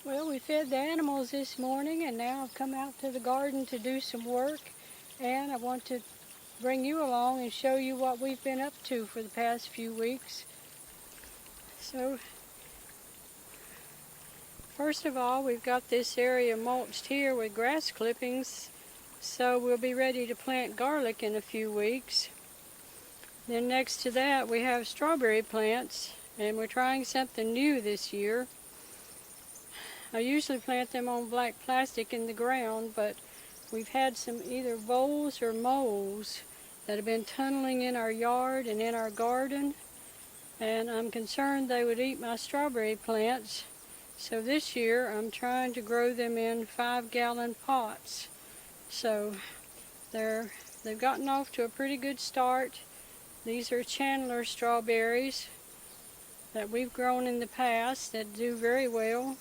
Well, we fed the animals this morning, and now I've come out to the garden to do some work, and I want to bring you along and show you what we've been up to for the past few weeks. So, first of all, we've got this area mulched here with grass clippings, so we'll be ready to plant garlic in a few weeks. Then next to that, we have strawberry plants, and we're trying something new this year. I usually plant them on black plastic in the ground, but we've had some either voles or moles that have been tunneling in our yard and in our garden, and I'm concerned they would eat my strawberry plants. So this year I'm trying to grow them in 5-gallon pots. So they've gotten off to a pretty good start. These are Chandler strawberries that we've grown in the past that do very well.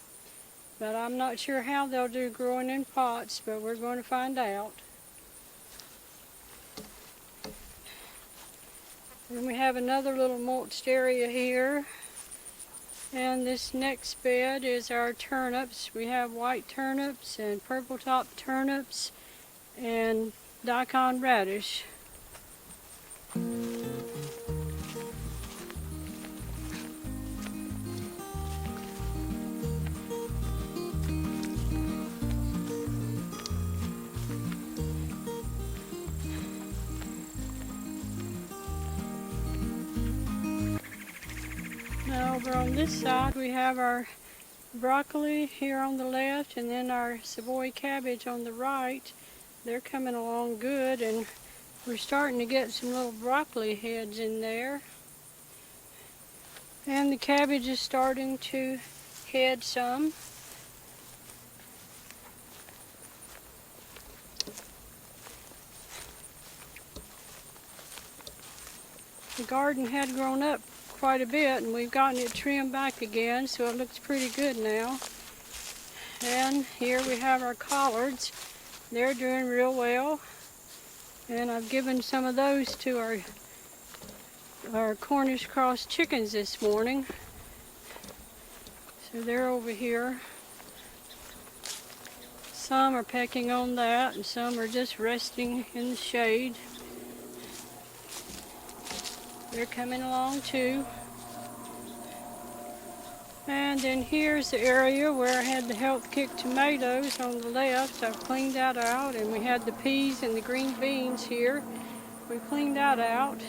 But I'm not sure how they'll do growing in pots, but we're going to find out. Then we have another little mulched area here. And this next bed is our turnips. We have white turnips and purple top turnips and daikon radish. Now over on this side we have our broccoli here on the left, and then our Savoy cabbage on the right. They're coming along good, and we're starting to get some little broccoli heads in there. And the cabbage is starting to head some. The garden had grown up quite a bit, and we've gotten it trimmed back again, so it looks pretty good now. And here we have our collards. They're doing real well, and I've given some of those to our Cornish cross chickens this morning. So they're over here. Some are pecking on that, and some are just resting in the shade. They're coming along too. And then here's the area where I had the health kick tomatoes on the left. I've cleaned that out, and we had the peas and the green beans here. We cleaned that out.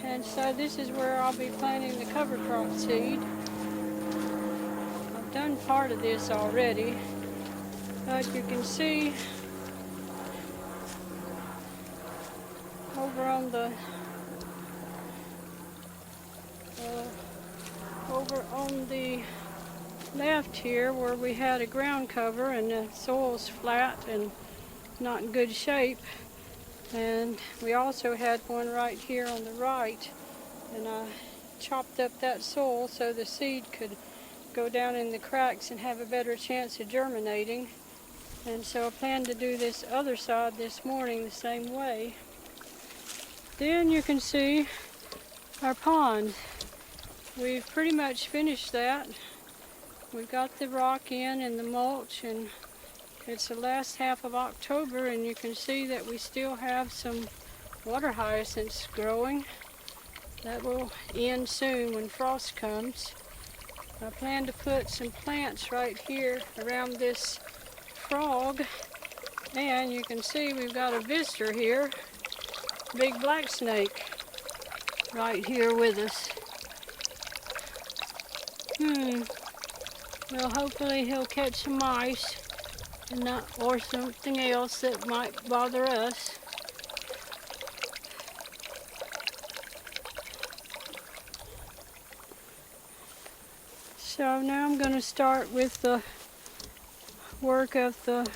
And so this is where I'll be planting the cover crop seed. I've done part of this already, but you can see over on the left here where we had a ground cover and the soil's flat and not in good shape, and we also had one right here on the right, and I chopped up that soil so the seed could go down in the cracks and have a better chance of germinating. And so I plan to do this other side this morning the same way. Then you can see our pond. We've pretty much finished that. We've got the rock in and the mulch, and it's the last half of October, and you can see that we still have some water hyacinths growing. That will end soon when frost comes. I plan to put some plants right here around this frog, and you can see we've got a visitor here, big black snake, right here with us. Well, hopefully he'll catch some mice and not, or something else that might bother us. So now I'm going to start with the work of the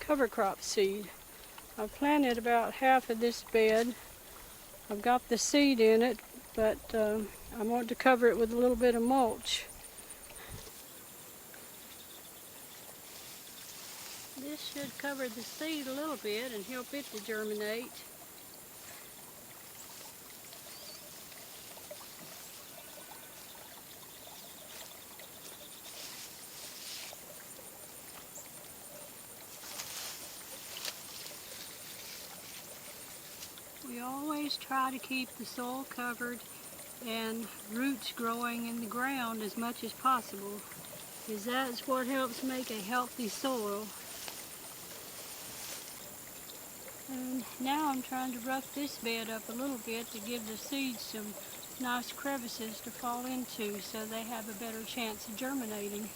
cover crop seed. I've planted about half of this bed. I've got the seed in it, but I want to cover it with a little bit of mulch. This should cover the seed a little bit and help it to germinate. always try to keep the soil covered and roots growing in the ground as much as possible, because that's what helps make a healthy soil. And now I'm trying to rough this bed up a little bit to give the seeds some nice crevices to fall into so they have a better chance of germinating.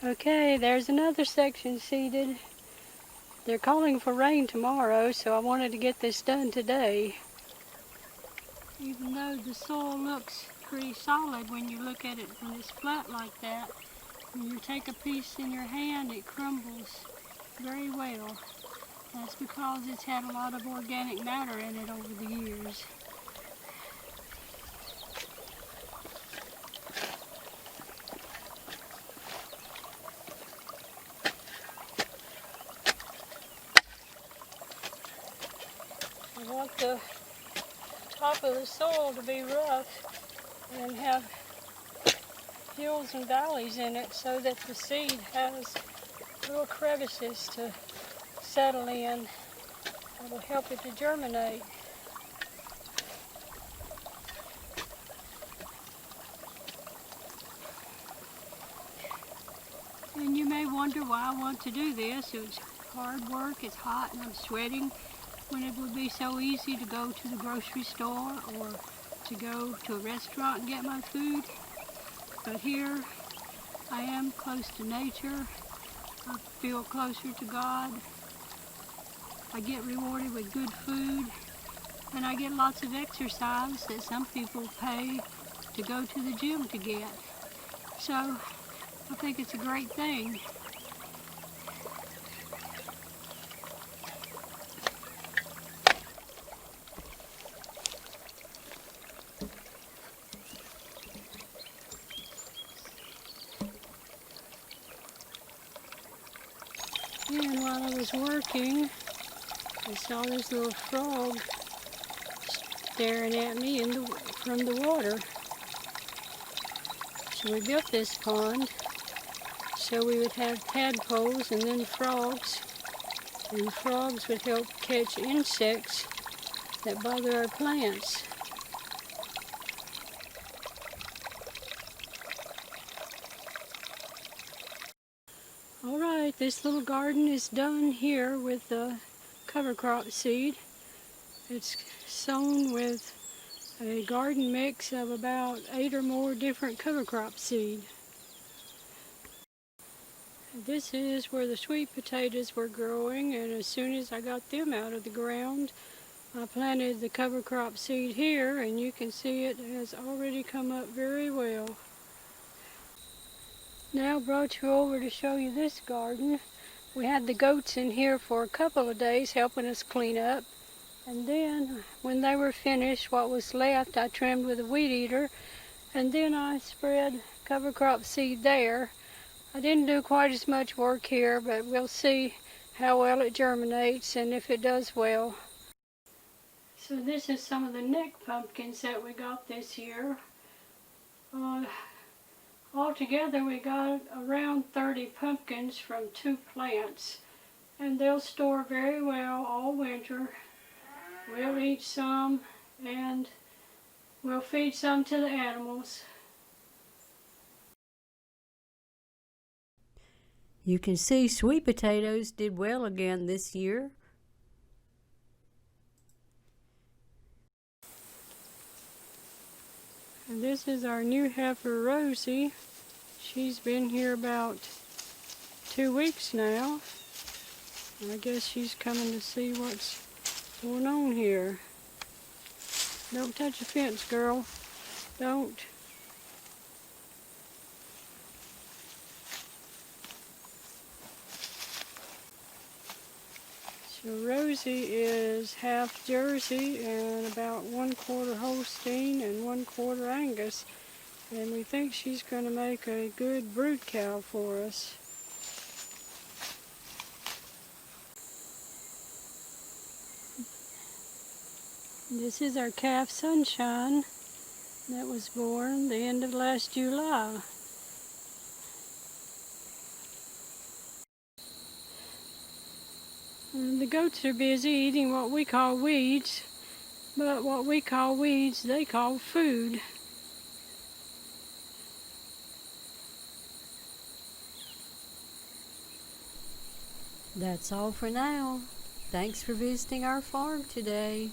Okay, there's another section seeded. They're calling for rain tomorrow, so I wanted to get this done today. Even though the soil looks pretty solid when you look at it when it's flat like that, when you take a piece in your hand, it crumbles very well. That's because it's had a lot of organic matter in it over the years. I want the top of the soil to be rough and have hills and valleys in it so that the seed has little crevices to settle in that will help it to germinate. And you may wonder why I want to do this. It's hard work, it's hot, and I'm sweating when it would be so easy to go to the grocery store or to go to a restaurant and get my food. But here I am close to nature. I feel closer to God. I get rewarded with good food, and I get lots of exercise that some people pay to go to the gym to get. So I think it's a great thing. And while I was working, I saw this little frog staring at me from the water. So we built this pond so we would have tadpoles and then frogs. And the frogs would help catch insects that bother our plants. Alright, this little garden is done here with the cover crop seed. It's sown with a garden mix of about 8 or more different cover crop seed. This is where the sweet potatoes were growing, and as soon as I got them out of the ground, I planted the cover crop seed here, and you can see it has already come up very well. Now brought you over to show you this garden. We had the goats in here for a couple of days helping us clean up. And then when they were finished, what was left I trimmed with a weed eater. And then I spread cover crop seed there. I didn't do quite as much work here, but we'll see how well it germinates and if it does well. So this is some of the neck pumpkins that we got this year. Altogether we got around 30 pumpkins from 2 plants, and they'll store very well all winter. We'll eat some and we'll feed some to the animals. You can see sweet potatoes did well again this year. And this is our new heifer, Rosie. She's been here about 2 weeks now. I guess she's coming to see what's going on here. Don't touch the fence, girl. Don't. So Rosie is half Jersey and about 1/4 Holstein and 1/4 Angus. And we think she's going to make a good brood cow for us. This is our calf Sunshine that was born the end of last July. And the goats are busy eating what we call weeds, but what we call weeds, they call food. That's all for now. Thanks for visiting our farm today.